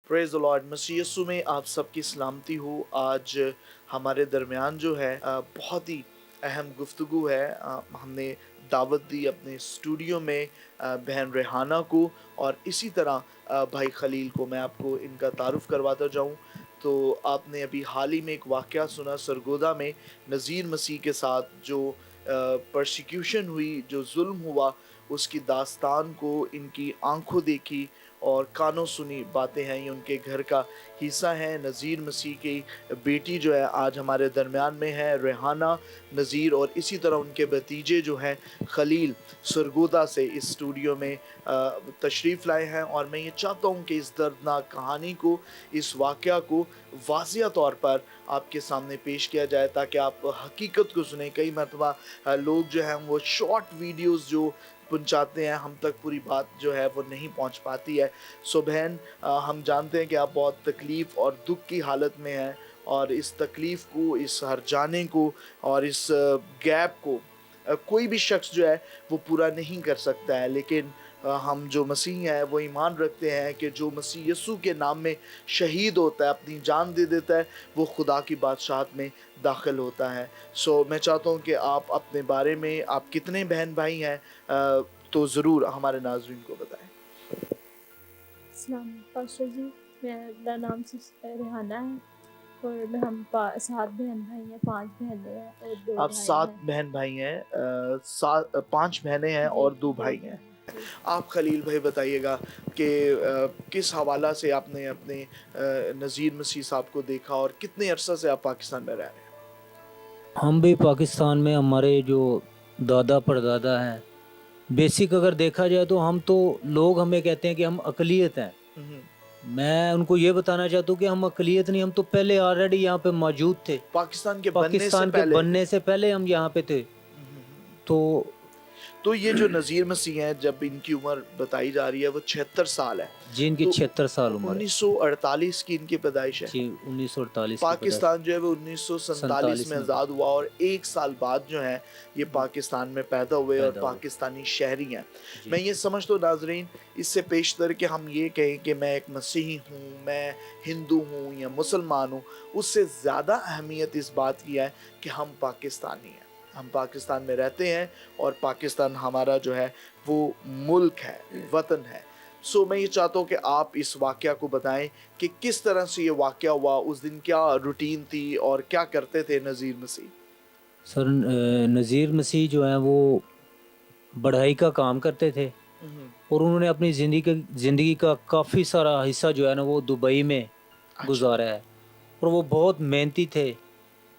Praise the lord. मसीह यीशु में आप सबकी सलामती हो। आज हमारे दरमियान जो है बहुत ही अहम गुफ्तगू है। हमने दावत दी अपने स्टूडियो में बहन रेहाना को और इसी तरह भाई खलील को। मैं आपको इनका तारुफ़ करवाता जाऊँ तो आपने अभी हाल ही में एक वाक़या सुना सरगोदा में नज़ीर मसीह के साथ जो परसिक्यूशन हुई, जो ज़ुल्म हुआ, उसकी दास्तान को इनकी आँखों देखी और कानों सुनी बातें हैं। ये उनके घर का हिस्सा है। नज़ीर मसीह की बेटी जो है आज हमारे दरमियान में है, रेहाना नज़ीर, और इसी तरह उनके भतीजे जो हैं खलील सरगोदा से इस स्टूडियो में तशरीफ़ लाए हैं। और मैं ये चाहता हूँ कि इस दर्दनाक कहानी को, इस वाक़या को वाज़िया तौर पर आपके सामने पेश किया जाए ताकि आप हकीकत को सुने। कई मरतबा लोग जो हैं वो शॉर्ट वीडियोज़ जो पहुँचाते हैं, हम तक पूरी बात जो है वो नहीं पहुँच पाती है। सो बहन, हम जानते हैं कि आप बहुत तकलीफ़ और दुख की हालत में हैं और इस तकलीफ़ को, इस हर्जाने को और इस गैप को कोई भी शख्स जो है वो पूरा नहीं कर सकता है। लेकिन हम जो मसीह हैं वो ईमान रखते हैं कि जो मसीह यीशु के नाम में शहीद होता है, अपनी जान दे देता है, वो खुदा की बादशाहत में दाखिल होता है। सो मैं चाहता हूँ कि आप अपने बारे में, आप कितने बहन भाई हैं, तो ज़रूर हमारे नाज़रीन को बताएं। अस्सलाम पास्टर जी, मेरा नाम रेहाना है और हम 7 बहन भाई हैं, 5 बहनें हैं और 2 आप भाई 7 हैं। बहन भाई हैं, 5 बहनें हैं जी, और 2 2 भाई हैं। भाई हैं। जी। आप खलील भाई बताइएगा कि किस हवाला से आपने अपने नज़ीर मसीह साहब को देखा और कितने अरसा से आप पाकिस्तान में रह रहे हैं? हम भी पाकिस्तान में, हमारे जो दादा परदादा हैं, बेसिक अगर देखा जाए तो हम तो, लोग हमें कहते हैं कि हम अक़लियत हैं। हम्म। मैं उनको ये बताना चाहता हूँ कि हम अक़लियत नहीं, हम तो पहले ऑलरेडी यहाँ पे मौजूद थे। पाकिस्तान के बनने से पाकिस्तान के पहले। बनने से पहले हम यहाँ पे थे। तो तो ये जो नज़ीर मसीह हैं, जब इनकी उम्र बताई जा रही है वो 76 साल है, जिनकी तो 76 साल उम्र है 1948 की इनकी पैदाइश है। जी, 1948 की पैदाइश, पाकिस्तान जो है वो 1947 में 47 में आज़ाद हुआ और 1 साल बाद जो है ये पाकिस्तान में पैदा हुए और पैदा हुए पाकिस्तानी शहरी हैं। जी। मैं ये समझता हूँ नाज़रीन, इससे पेशतर कि हम ये कहें कि मैं एक मसीही हूँ, मैं हिंदू हूँ या मुसलमान हूँ, उससे ज़्यादा अहमियत इस बात की है कि हम पाकिस्तानी हैं। हम पाकिस्तान में रहते हैं और पाकिस्तान हमारा जो है वो मुल्क है, वतन है। सो मैं ये चाहता हूँ कि आप इस वाक़या को बताएं कि किस तरह से ये वाक़या हुआ, उस दिन क्या रूटीन थी और क्या करते थे नज़ीर मसीह? सर, नज़ीर मसीह जो हैं वो बढ़ाई का काम करते थे और उन्होंने अपनी ज़िंदगी का काफ़ी सारा हिस्सा जो है ना वो दुबई में अच्छा। गुजारा है। और वो बहुत मेहनती थे,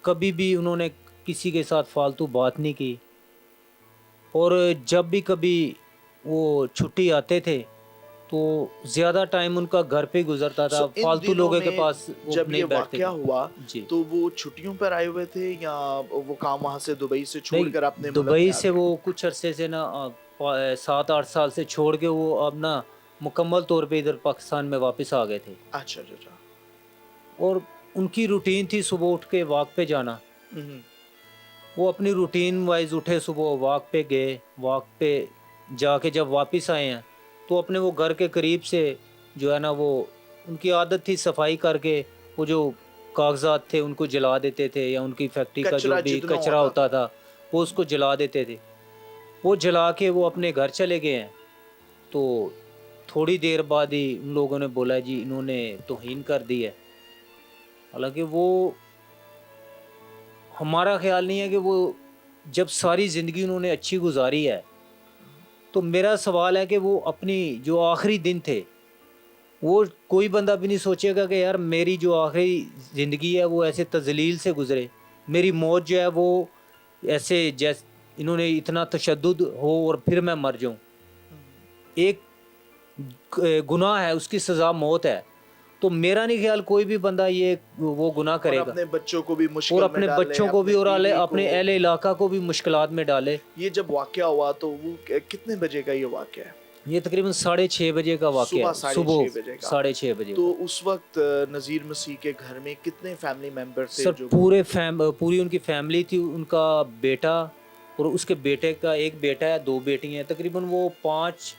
कभी भी उन्होंने किसी के साथ फालतू बात नहीं की। और जब भी कभी वो छुट्टी आते थे तो ज़्यादा टाइम उनका घर पे गुजरता था, सो इन फालतू दिनों लोगों के में पास वो जब ये नहीं बैठते वाक़या थे हुआ जी। तो वो छुट्टियों पर आए हुए थे या वो काम वहाँ से दुबई से नहीं, छोड़कर अपने मुल्क में दुबई आ से गए? वो कुछ अरसे से ना 7-8 साल से छोड़ के वो अब ना मुकम्मल तौर पे इधर पाकिस्तान में वापस आ गए थे। अच्छा, अच्छा, अच्छा। और उनकी रूटीन थी सुबह उठ के वॉक पे जाना। हुँ, वो अपनी रूटीन वाइज उठे, सुबह वॉक पे गए, वॉक पे जाके जब वापस आए हैं तो अपने वो घर के करीब से जो है ना वो, उनकी आदत थी सफाई करके वो जो कागजात थे उनको जला देते थे, या उनकी फैक्ट्री का जो कचरा भी जितना कचरा होता होता था। था वो उसको जला देते थे। वो जला के वो अपने घर चले गए हैं। तो थोड़ी देर बाद ही उन लोगों ने बोला जी इन्होंने तौहीन कर दी है। हालांकि वो, हमारा ख्याल नहीं है कि वो, जब सारी ज़िंदगी उन्होंने अच्छी गुजारी है तो मेरा सवाल है कि वो अपनी जो आखिरी दिन थे, वो कोई बंदा भी नहीं सोचेगा कि यार मेरी जो आखिरी ज़िंदगी है वो ऐसे तजलील से गुजरे, मेरी मौत जो है वो ऐसे जैस इन्होंने इतना तशद्दुद हो और फिर मैं मर जाऊं। एक गुनाह है, उसकी सज़ा मौत है। तो मेरा नहीं ख्याल कोई भी बंदा ये वो गुनाह और करेगा अपने बच्चों को भी और मुश्किल में अपने डाले, बच्चों को भी अपने और बीवी को। अपने अहले इलाका को भी मुश्किलात में डाले। ये जब वाक़या हुआ तो वो कितने बजे का ये वाक़या है? ये तकरीबन 6:30 बजे का वाक़या सुबह है, साढ़े सुबह 6 बजे का। 6:30 बजे तो का। उस वक़्त नज़ीर मसीह के घर में कितने फैमिली मेंबर थे सर जो? पूरी उनकी फैमिली थी, उनका बेटा और उसके बेटे का एक बेटा है, 2 बेटी हैं, तकरीबन वो 5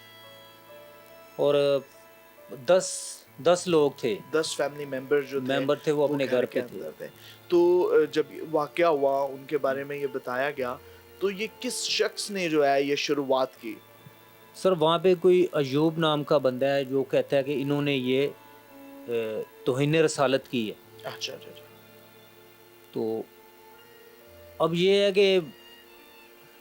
और 10 10 लोग थे, 10 फैमिली मेंबर जो थे मेंबर थे, वो अपने घर के पे थे। अंदर थे। तो जब वाकया हुआ उनके बारे में ये बताया गया, तो ये किस शख्स ने जो है ये शुरुआत की? सर वहाँ पे कोई अयूब नाम का बंदा है जो कहता है कि इन्होंने ये तौहीन रसालत की है। अच्छा अच्छा अच्छा। तो अब ये है कि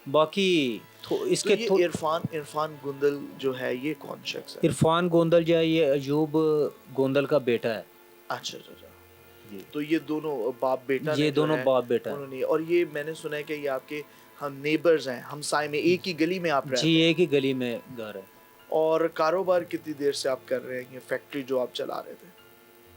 बाकी तो इसके ये इरफान इरफान गुंदल जो है ये कौन शख्स है? इरफान गोंदल जो है ये अयूब गोंदल का बेटा है अच्छा अच्छा अच्छा। जी। तो ये दोनों बाप बेटा ये ने जो दोनों है बाप बेटा है उन्होंने, और ये मैंने सुना है कि ये आपके हम नेबर्स हैं, हमसाए में, एक ही गली में आप जी, रहते हैं। एक ही गली में घर है। और कारोबार कितनी देर से आप कर रहे हैं, ये फैक्ट्री जो आप चला रहे थे?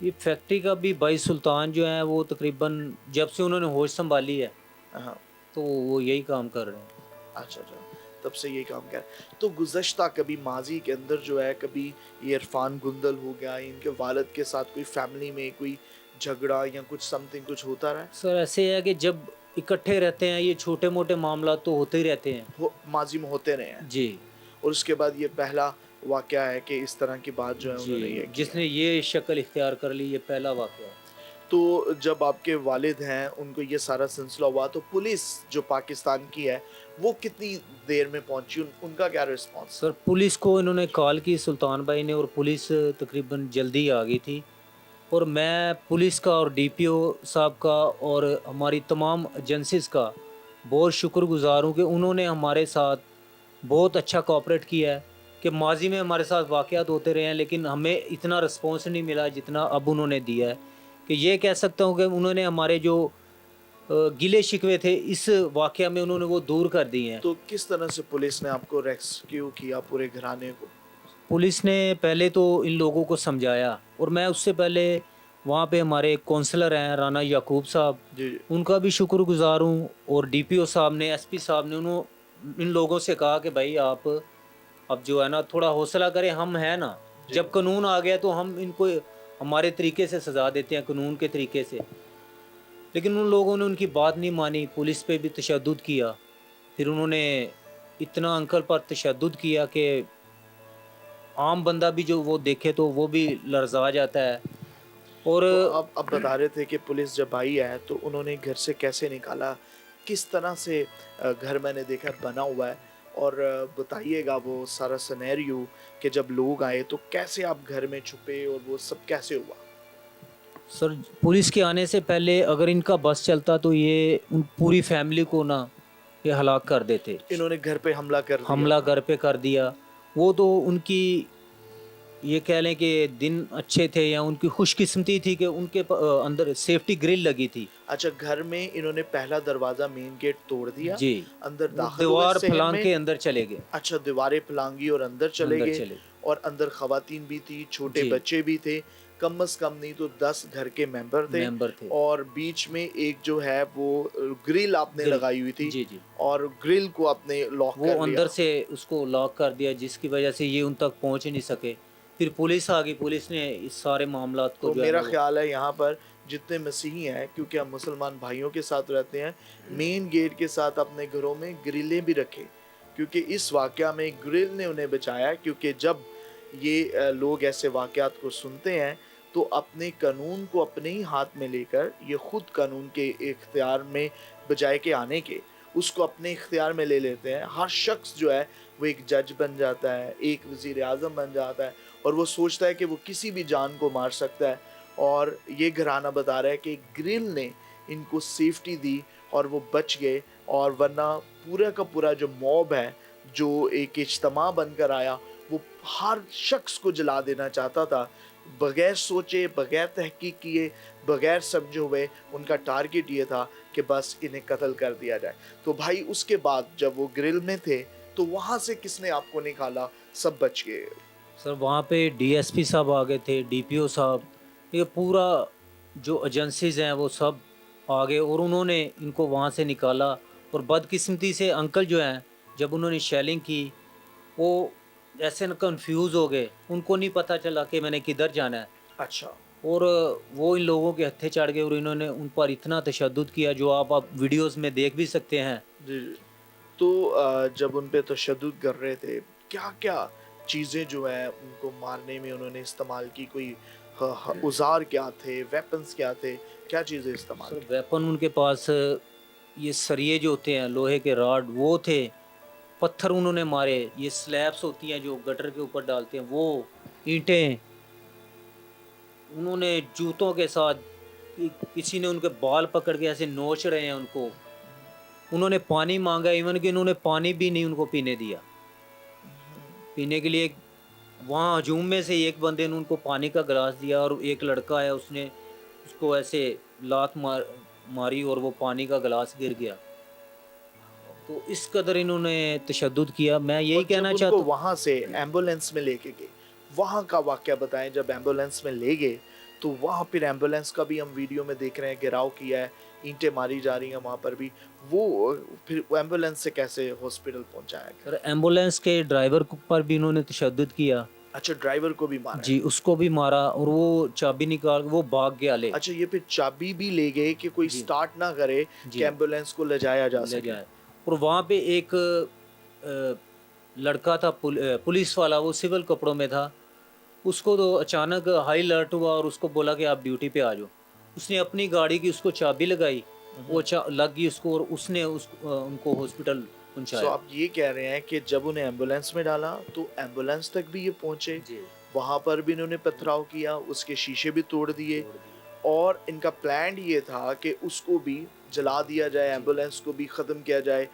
ये फैक्ट्री का भी भाई सुल्तान जो है वो तकरीबन जब से उन्होंने होश संभाली है हाँ। तो वो यही काम कर रहे हैं। अच्छा अच्छा, तब से ये काम कर। तो गुज़श्ता कभी माजी के अंदर जो है, कभी ये इरफान गुंदल हो गया, इनके वालिद के साथ कोई फैमिली में कोई झगड़ा या कुछ समथिंग कुछ होता रहा है? सर ऐसे है कि जब इकट्ठे रहते हैं ये छोटे मोटे मामला तो होते ही रहते हैं माजी में होते रहे हैं, जी। और उसके बाद ये पहला वाकया है कि इस तरह की बात जो है उन्होंने ये जी, किया। जिसने ये शक्ल इख्तियार कर ली, ये पहला वाकया है। तो जब आपके वालिद हैं उनको ये सारा सिलसिला हुआ, तो पुलिस जो पाकिस्तान की है वो कितनी देर में पहुंची, उनका क्या रिस्पॉन्स? सर पुलिस को इन्होंने कॉल की सुल्तान भाई ने, और पुलिस तकरीबन जल्दी आ गई थी। और मैं पुलिस का और डीपीओ साहब का और हमारी तमाम एजेंसीज़ का बहुत शुक्रगुजार हूँ कि उन्होंने हमारे साथ बहुत अच्छा कोऑपरेट किया है। कि माजी में हमारे साथ वाक़यात होते रहे हैं लेकिन हमें इतना रिस्पॉन्स नहीं मिला जितना अब उन्होंने दिया है। कि ये कह सकता हूँ कि उन्होंने हमारे जो गिले शिकवे थे इस वाक़या में उन्होंने वो दूर कर दिए हैं। तो किस तरह से पुलिस ने आपको रेस्क्यू किया, पूरे घराने को? पुलिस ने पहले तो इन लोगों को समझाया, और मैं उससे पहले वहाँ पे हमारे काउंसलर हैं राना याकूब साहब, जी जी। उनका भी शुक्रगुजार हूँ। और डीपीओ साहब ने, एसपी साहब ने, इन लोगों से कहा कि भाई आप अब जो है ना थोड़ा हौसला करें, हम हैं ना, जी। जब कानून आ गया तो हम इनको हमारे तरीके से सज़ा देते हैं, कानून के तरीके से। लेकिन उन लोगों ने उनकी बात नहीं मानी, पुलिस पे भी तशद्दुद किया। फिर उन्होंने इतना अंकल पर तशद्दुद किया कि आम बंदा भी जो वो देखे तो वो भी लर्जा जाता है। और तो आप बता रहे थे कि पुलिस जब आई है तो उन्होंने घर से कैसे निकाला, किस तरह से? घर मैंने देखा बना हुआ है, और बताइएगा वो सारा सिनेरियो कि जब लोग आए तो कैसे आप घर में छुपे और वो सब कैसे हुआ? सर पुलिस के आने से पहले अगर इनका बस चलता तो ये उन पूरी फैमिली को ना ये हलाक कर देते। इन्होंने घर पे हमला कर दिया हमला था। घर पे कर दिया। वो तो उनकी ये कह लें कि दिन अच्छे थे या उनकी खुशकिस्मती थी कि उनके अंदर सेफ्टी ग्रिल लगी थी। अच्छा, घर में इन्होंने पहला दरवाजा मेन गेट तोड़ दिया, जी, अंदर वो दाखिल हुए दीवार शहर फलांग में। के अंदर चले गए। अच्छा, दीवारें फलांगी और अंदर चले अंदर गए, चले और अंदर खवातीन भी थी, छोटे जी। बच्चे भी थे, कम से कम नहीं तो 10 घर के मेंबर थे। थे। और बीच में एक जो है वो ग्रिल आपने ग्रिल। लगाई हुई थी, जी जी, और ग्रिल को आपने लॉक वो कर अंदर लिया। से उसको लॉक कर दिया जिसकी वजह से ये उन तक पहुंच ही नहीं सके। फिर पुलिस आ गई, पुलिस ने इस सारे मामलात को तो जो है मेरा ना ख्याल है यहाँ पर जितने मसीही हैं, क्योंकि हम मुसलमान भाइयों के साथ रहते हैं, मेन गेट के साथ अपने घरों में ग्रिलें भी रखें, क्योंकि इस वाकया में ग्रिल ने उन्हें बचाया। क्योंकि जब ये लोग ऐसे वाकयात को सुनते हैं तो अपने कानून को अपने ही हाथ में लेकर ये खुद कानून के इख्तियार में बजाय के आने के उसको अपने इख्तियार में ले लेते हैं। हर शख्स जो है वो एक जज बन जाता है, एक वज़ीर आज़म बन जाता है, और वो सोचता है कि वो किसी भी जान को मार सकता है। और ये घराना बता रहा है कि ग्रिल ने इनको सेफ्टी दी और वो बच गए, और वरना पूरा का पूरा जो मॉब है, जो एक इज्तिमा बनकर आया, वो हर शख्स को जला देना चाहता था, बगैर सोचे, बगैर तहकीक किए, बगैर समझे हुए। उनका टारगेट ये था कि बस इन्हें कत्ल कर दिया जाए। तो भाई उसके बाद जब वो ग्रिल में थे तो वहाँ से किसने आपको निकाला? सब बच गए। सर वहाँ पे डीएसपी साहब आ गए थे, डीपीओ साहब, ये पूरा जो एजेंसीज हैं वो सब आ गए और उन्होंने इनको वहाँ से निकाला। और बदकिस्मती से अंकल जो हैं जब उन्होंने शेलिंग की वो ऐसे न कंफ्यूज हो गए, उनको नहीं पता चला कि मैंने किधर जाना है। अच्छा। और वो इन लोगों के हत्थे चढ़ गए और इन्होंने उन पर इतना तशद्दुद किया जो आप वीडियोस में देख भी सकते हैं। जी जी। तो जब उन पे तशद्दुद कर रहे थे, क्या क्या چیزیں جو ہیں ان کو مارنے میں انہوں نے استعمال کی؟ کوئی اوزار کیا تھے، ویپنز کیا تھے، کیا چیزیں استعمال سر کی؟ ویپن ان کے پاس یہ سریے جو ہوتے ہیں لوہے کے راڈ وہ تھے، پتھر انہوں نے مارے، یہ سلیبس ہوتی ہیں جو گٹر کے اوپر ڈالتے ہیں وہ، اینٹیں، انہوں نے جوتوں کے ساتھ، کسی نے ان کے بال پکڑ کے ایسے نوچ رہے ہیں ان کو، انہوں نے پانی مانگا، ایون کہ انہوں نے پانی بھی نہیں ان کو پینے دیا، پینے کے لیے وہاں ہجوم میں سے ایک بندے نے ان کو پانی کا گلاس دیا اور ایک لڑکا ہے اس نے اس کو ایسے لات ماری اور وہ پانی کا گلاس گر گیا. تو اس قدر انہوں نے تشدد کیا. میں یہی اور جب کہنا ان چاہتا کو ہوں وہاں سے ایمبولینس میں لے کے گئے، وہاں کا واقعہ بتائیں. جب ایمبولینس میں لے گئے تو وہاں پھر ایمبولینس کا بھی ہم ویڈیو میں دیکھ رہے ہیں، گراؤ کیا ہے، اینٹیں ماری جا رہی ہیں وہاں پر بھی. وہ پھر ایمبولینس سے کیسے ہاسپٹل پہنچایا گیا؟ سر ایمبولینس کے ڈرائیور پر بھی انہوں نے تشدد کیا. اچھا، ڈرائیور کو بھی مارا ہے. جی اس کو بھی مارا اور وہ چابی نکال وہ بھاگ گیا لے. اچھا، یہ پھر چابی بھی لے گئے کہ کوئی جی سٹارٹ نہ کرے کہ جی ایمبولینس کو لے جایا جا لے سکے. جائے. اور وہاں پہ ایک لڑکا تھا پولیس والا، وہ سول کپڑوں میں تھا، اس کو تو اچانک ہائی الرٹ ہوا اور اس کو بولا کہ آپ ڈیوٹی پہ آ جاؤ. اس نے اپنی گاڑی کی اس کو چابی لگائی، وہ لگ گئی اس کو اور اس نے ان کو ہاسپٹل سو پہنچایا. آپ یہ کہہ رہے ہیں کہ جب انہیں ایمبولینس میں ڈالا تو ایمبولینس تک بھی یہ پہنچے، جی وہاں پر بھی انہوں نے پتھراؤ کیا، اس کے شیشے بھی توڑ دیے، توڑ دی. اور ان کا پلان یہ تھا کہ اس کو بھی جلا دیا جائے، جی ایمبولینس کو بھی ختم کیا جائے.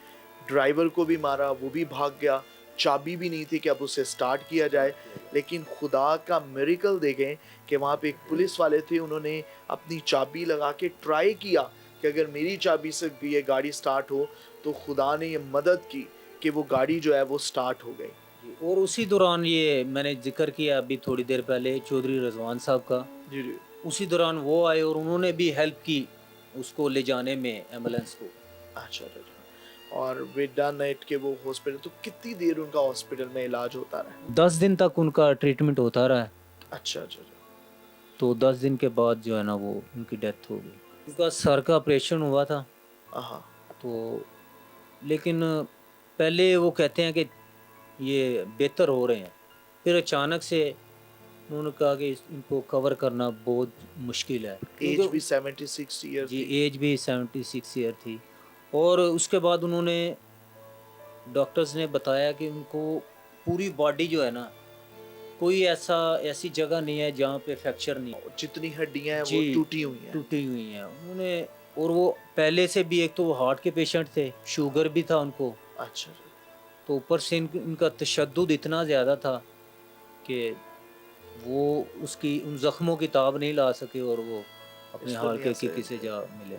ڈرائیور کو بھی مارا، وہ بھی بھاگ گیا، چابی بھی نہیں تھی کہ اب اسے سٹارٹ کیا جائے. لیکن خدا کا میریکل دیکھیں کہ وہاں پہ ایک پولیس والے تھے، انہوں نے اپنی چابی لگا کے ٹرائی کیا کہ اگر میری چابی سے بھی یہ گاڑی سٹارٹ ہو، تو خدا نے یہ مدد کی کہ وہ گاڑی جو ہے وہ سٹارٹ ہو گئی. جی. اور اسی دوران یہ میں نے ذکر کیا ابھی تھوڑی دیر پہلے چودھری رضوان صاحب کا، جی جی. اسی دوران وہ آئے اور انہوں نے بھی ہیلپ کی اس کو لے جانے میں، ایمبولینس کو. اچھا اچھا. اور ویڈا نائٹ کے وہ ہاسپٹل، تو کتنی دیر ان کا ہاسپٹل میں علاج ہوتا رہا؟ 10 دن تک ان کا ٹریٹمنٹ ہوتا رہا. اچھا اچھا. تو 10 دن کے بعد جو ہے نا وہ ان کی ڈیتھ ہو گئی. ان کا سر کا آپریشن ہوا تھا، ہاں. تو لیکن پہلے وہ کہتے ہیں کہ یہ بہتر ہو رہے ہیں، پھر اچانک سے انہوں نے کہا کہ ان کو کور کرنا بہت مشکل ہے. ایج بھی 76 ایئر جی تھی. ایج بھی 76 ایئر تھی. اور اس کے بعد انہوں نے ڈاکٹرز نے بتایا کہ ان کو پوری باڈی جو ہے نا، کوئی ایسی جگہ نہیں ہے جہاں پہ فریکچر نہیں. جتنی ہڈیاں ہیں وہ جی ٹوٹی ہوئی ہیں. ٹوٹی ہوئی ہیں انہوں نے. اور وہ پہلے سے بھی ایک تو وہ ہارٹ کے پیشنٹ تھے، شوگر بھی تھا ان کو، اچھا. تو اوپر سے ان کا تشدد اتنا زیادہ تھا کہ وہ اس کی ان زخموں کی تاب نہیں لا سکے اور وہ اپنے اس حال دنیا کے کسی جا ملے.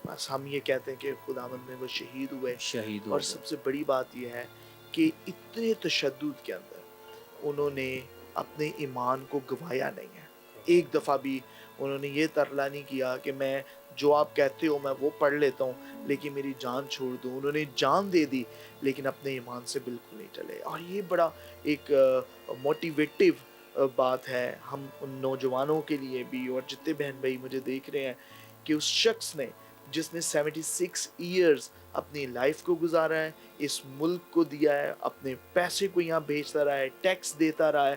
بس ہم یہ کہتے ہیں کہ خداوند میں وہ شہید ہوئے. شہید ہو اور گئے. سب سے بڑی بات یہ ہے کہ اتنے تشدد کے اندر انہوں نے اپنے ایمان کو گوایا نہیں ہے. ایک دفعہ بھی انہوں نے یہ ترلا نہیں کیا کہ میں جو آپ کہتے ہو میں وہ پڑھ لیتا ہوں لیکن میری جان چھوڑ دوں. انہوں نے جان دے دی لیکن اپنے ایمان سے بالکل نہیں ٹلے. اور یہ بڑا ایک موٹیویٹیو بات ہے ہم ان نوجوانوں کے لیے بھی، اور جتنے بہن بھائی مجھے دیکھ رہے ہیں، کہ اس شخص نے جس نے 76 ایئرز اپنی لائف کو گزارا ہے، اس ملک کو دیا ہے، اپنے پیسے کو یہاں بھیجتا رہا ہے، ٹیکس دیتا رہا ہے،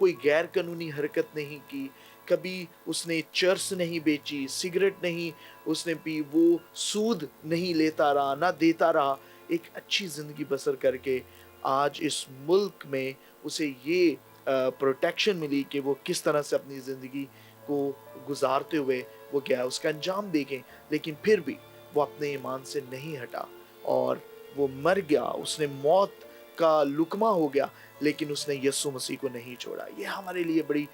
کوئی غیر قانونی حرکت نہیں کی، کبھی اس نے چرس نہیں بیچی، سگریٹ نہیں اس نے پی، وہ سود نہیں لیتا رہا، نہ دیتا رہا، ایک اچھی زندگی بسر کر کے آج اس ملک میں اسے یہ پروٹیکشن ملی کہ وہ کس طرح سے اپنی زندگی کو گزارتے ہوئے وہ گیا. اس کا انجام دیکھیں. لیکن پھر بھی وہ اپنے ایمان سے نہیں ہٹا اور وہ مر گیا. اس نے موت کا لقمہ ہو گیا لیکن اس نے یسوع مسیح کو نہیں چھوڑا. یہ ہمارے لیے بڑی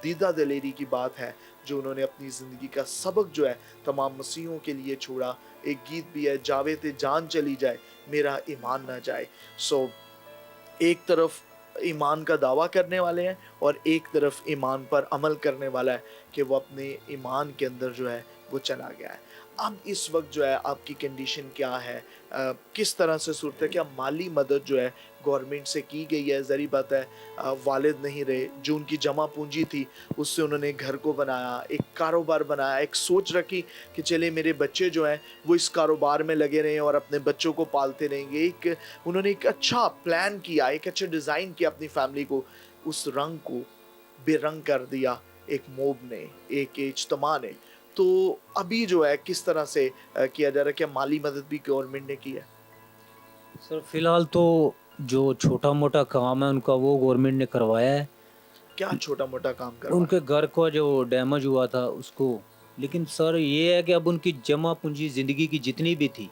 دیدہ دلیری کی بات ہے جو انہوں نے اپنی زندگی کا سبق جو ہے تمام مسیحوں کے لیے چھوڑا. ایک گیت بھی ہے، جاوے تے جان چلی جائے میرا ایمان نہ جائے. سو ایک طرف ایمان کا دعویٰ کرنے والے ہیں اور ایک طرف ایمان پر عمل کرنے والا ہے کہ وہ اپنے ایمان کے اندر جو ہے وہ چلا گیا ہے. اب اس وقت جو ہے آپ کی کنڈیشن کیا ہے, کس طرح سے صورت ہے, کیا مالی مدد جو ہے گورنمنٹ سے کی گئی ہے؟ ظاہری بات ہے والد نہیں رہے, جو ان کی جمع پونجی تھی اس سے انہوں نے گھر کو بنایا, ایک کاروبار بنایا, ایک سوچ رکھی کہ چلے میرے بچے جو ہیں وہ اس کاروبار میں لگے رہیں اور اپنے بچوں کو پالتے رہیں گے. انہوں نے ایک اچھا پلان کیا, ایک اچھا ڈیزائن کیا اپنی فیملی کو. اس رنگ کو بے رنگ کر دیا ایک موب نے, ایک اجتماع نے. تو ابھی جو ہے کس طرح سے کیا جا رہا ہے؟ کیا مالی مدد بھی گورنمنٹ نے کی ہے؟ سر فی الحال تو جو چھوٹا موٹا کام ہے ان کا وہ گورنمنٹ نے کروایا ہے. کیا چھوٹا موٹا کام ان کروایا؟ کے گھر کو جو ڈیمیج ہوا تھا اس کو, لیکن سر یہ ہے کہ اب ان کی جمع پونجی زندگی کی جتنی بھی تھی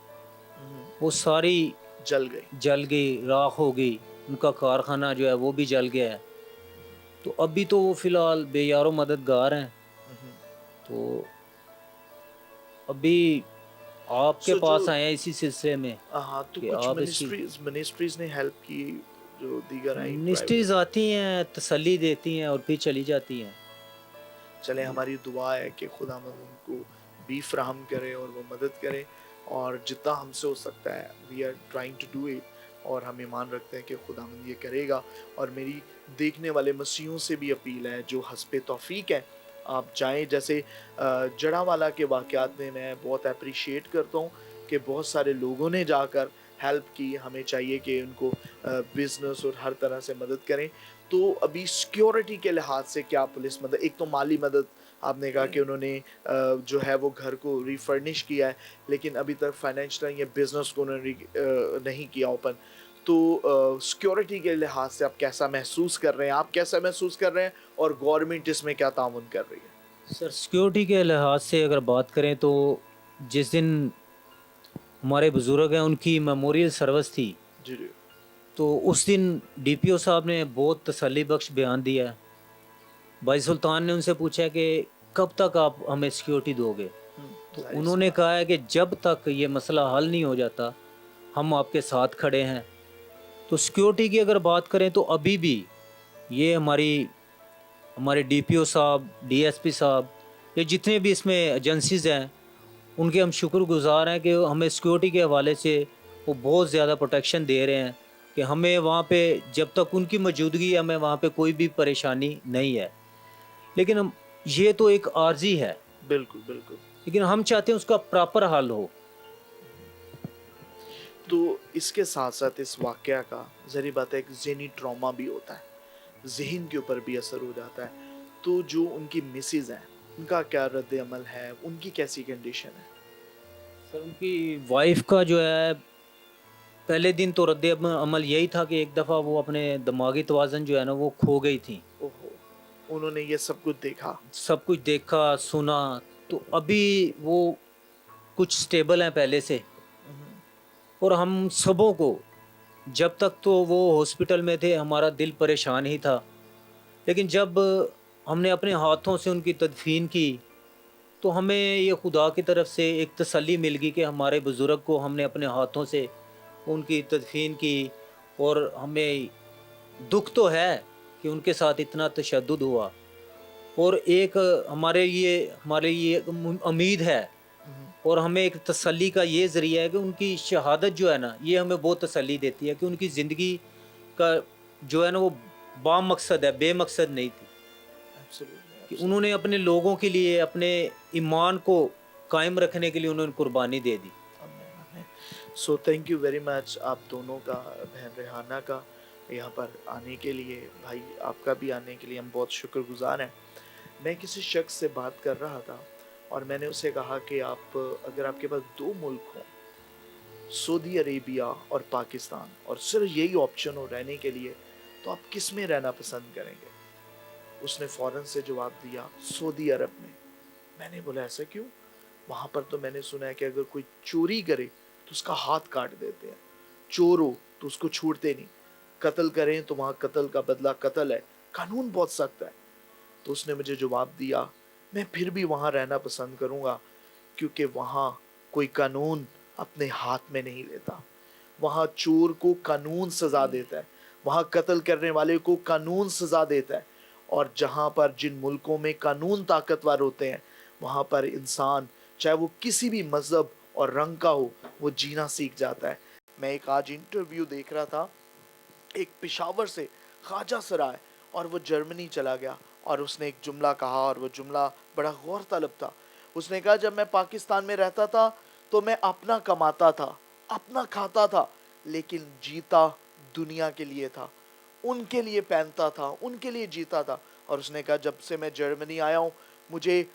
وہ ساری جل گئی. جل گئی, راکھ ہو گئی. ان کا کارخانہ جو ہے وہ بھی جل گیا ہے. تو ابھی تو وہ فی الحال بے یار و مددگار ہیں. تو ابھی آپ کے سو پاس جو آئے ہیں اسی سلسلے میں ہاں, تو کہ کچھ آپ اس کی منسٹریز نے ہیلپ کی جو دیگر آئی منسٹریز آتی ہیں, تسلی دیتی ہیں اور پھر چلی جاتی ہیں. چلے ہماری دعا ہے کہ خدا ان کو بھی فراہم کرے اور وہ مدد کرے, اور جتنا ہم سے ہو سکتا ہے we are trying to do it, اور ہم ایمان رکھتے ہیں کہ خدا مند یہ کرے گا. اور میری دیکھنے والے مسیحوں سے بھی اپیل ہے جو حسب توفیق ہے آپ جائیں. جیسے جڑا والا کے واقعات میں بہت اپریشیٹ کرتا ہوں کہ بہت سارے لوگوں نے جا کر ہیلپ کی. ہمیں چاہیے کہ ان کو بزنس اور ہر طرح سے مدد کریں. تو ابھی سیکیورٹی کے لحاظ سے کیا پولیس مدد, ایک تو مالی مدد آپ نے کہا کہ انہوں نے جو ہے وہ گھر کو ریفرنش کیا ہے, لیکن ابھی تک فائنینشل یا بزنس کو انہوں نے نہیں کیا اوپن. تو سیکیورٹی کے لحاظ سے آپ کیسا محسوس کر رہے ہیں, آپ کیسا محسوس کر رہے ہیں, اور گورنمنٹ اس میں کیا تعاون کر رہی ہے؟ سر سیکیورٹی کے لحاظ سے اگر بات کریں تو جس دن ہمارے بزرگ ہیں ان کی میموریل سروس تھی, جی جی تو اس دن ڈی پی او صاحب نے بہت تسلی بخش بیان دیا. بھائی سلطان نے ان سے پوچھا کہ کب تک آپ ہمیں سیکیورٹی دو گے, تو ظاہر انہوں سی نے بات. کہا ہے کہ جب تک یہ مسئلہ حل نہیں ہو جاتا ہم آپ کے ساتھ کھڑے ہیں. تو سیکیورٹی کی اگر بات کریں تو ابھی بھی یہ ہمارے ڈی پی او صاحب, ڈی ایس پی صاحب, یا جتنے بھی اس میں ایجنسیز ہیں ان کے ہم شکر گزار ہیں کہ ہمیں سیکیورٹی کے حوالے سے وہ بہت زیادہ پروٹیکشن دے رہے ہیں کہ ہمیں وہاں پہ جب تک ان کی موجودگی ہے ہمیں وہاں پہ کوئی بھی پریشانی نہیں ہے. لیکن یہ تو ایک عارضی ہے, بالکل بالکل. لیکن ہم چاہتے ہیں اس کا پراپر حل ہو. تو اس کے ساتھ ساتھ اس واقعہ کا ذریعہ بات ہے ایک ذہنی ٹراما بھی ہوتا ہے, ذہن کے اوپر بھی اثر ہو جاتا ہے. تو جو ان کی مسز ہیں ان کا کیا رد عمل ہے, ان کی کیسی کنڈیشن ہے؟ سر ان کی وائف کا جو ہے پہلے دن تو رد عمل یہی تھا کہ ایک دفعہ وہ اپنے دماغی توازن جو ہے نا وہ کھو گئی تھی. اوہو, انہوں نے یہ سب کچھ دیکھا. سب کچھ دیکھا سنا, تو ابھی وہ کچھ سٹیبل ہیں پہلے سے. اور ہم سبوں کو جب تک تو وہ ہاسپٹل میں تھے ہمارا دل پریشان ہی تھا, لیکن جب ہم نے اپنے ہاتھوں سے ان کی تدفین کی تو ہمیں یہ خدا کی طرف سے ایک تسلی مل گئی کہ ہمارے بزرگ کو ہم نے اپنے ہاتھوں سے ان کی تدفین کی. اور ہمیں دکھ تو ہے کہ ان کے ساتھ اتنا تشدد ہوا, اور ایک ہمارے لیے امید ہے اور ہمیں ایک تسلی کا یہ ذریعہ ہے کہ ان کی شہادت جو ہے نا یہ ہمیں بہت تسلی دیتی ہے کہ ان کی زندگی کا جو ہے نا وہ با مقصد ہے, بے مقصد نہیں تھی. کہ انہوں نے اپنے لوگوں کے لیے اپنے ایمان کو قائم رکھنے کے لیے انہوں نے قربانی دے دی. So thank you very much آپ دونوں کا, بہن ریحانہ کا یہاں پر آنے کے لیے, بھائی آپ کا بھی آنے کے لیے ہم بہت شکر گزار ہیں. میں کسی شخص سے بات کر رہا تھا اور میں نے اسے کہا کہ آپ اگر آپ کے پاس دو ملک ہوں, سعودی عربیہ اور پاکستان, اور صرف یہی آپشن ہو رہنے کے لیے, تو آپ کس میں رہنا پسند کریں گے؟ اس نے فوراً سے جواب دیا سعودی عرب میں. میں نے بولا ایسا کیوں؟ وہاں پر تو میں نے سنا ہے کہ اگر کوئی چوری کرے تو اس کا ہاتھ کاٹ دیتے ہیں, چور ہو تو اس کو چھوڑتے نہیں, قتل کریں تو وہاں قتل کا بدلہ قتل ہے, قانون بہت سخت ہے. تو اس نے مجھے جواب دیا میں پھر بھی وہاں رہنا پسند کروں گا کیونکہ وہاں کوئی قانون اپنے ہاتھ میں نہیں لیتا. وہاں چور کو قانون سزا دیتا ہے, وہاں قتل کرنے والے کو قانون سزا دیتا ہے. اور جہاں پر جن ملکوں میں قانون طاقتور ہوتے ہیں وہاں پر انسان चाहे वो किसी भी मजहब और रंग का हो, वो जीना सीख जाता है। मैं एक आज इंटरव्यू देख रहा था, एक पेशावर से ख्वाजा सराय, और वो जर्मनी चला गया, और उसने एक जुमला कहा, और वो जुमला बड़ा गौर तलब था। उसने कहा, जब मैं पाकिस्तान में रहता था तो मैं अपना कमाता था, अपना खाता था, लेकिन जीता दुनिया के लिए था, उनके लिए पहनता था, उनके लिए जीता था। और उसने कहा, जब से मैं जर्मनी आया हूँ, मुझे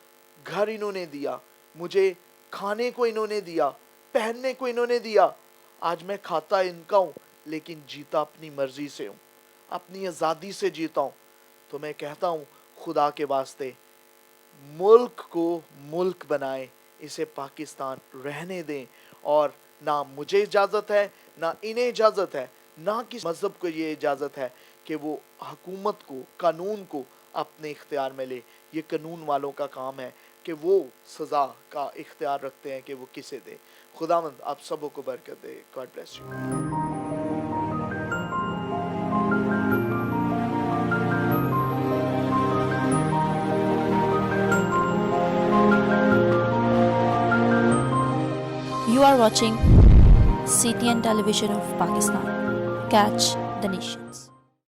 घर इन्होंने दिया, मुझे खाने को इन्होंने दिया, पहनने को इन्होंने दिया, आज मैं खाता इनका हूँ, लेकिन जीता अपनी मर्जी से हूँ, अपनी आज़ादी से जीता हूँ। तो मैं कहता हूँ, खुदा के वास्ते मुल्क को मुल्क बनाएं, इसे पाकिस्तान रहने दें। और ना मुझे इजाज़त है, ना इन्हें इजाज़त है, ना किस मज़हब को ये इजाज़त है कि वो हुकूमत को, कानून को अपने इख्तियार में ले। ये कानून वालों का काम है कि वो सज़ा का इख्तियार रखते हैं कि वो किसे दे। खुदावंद आप सबों को बरकत दे। God bless you. You are watching CTN Television of Pakistan. Catch the nations.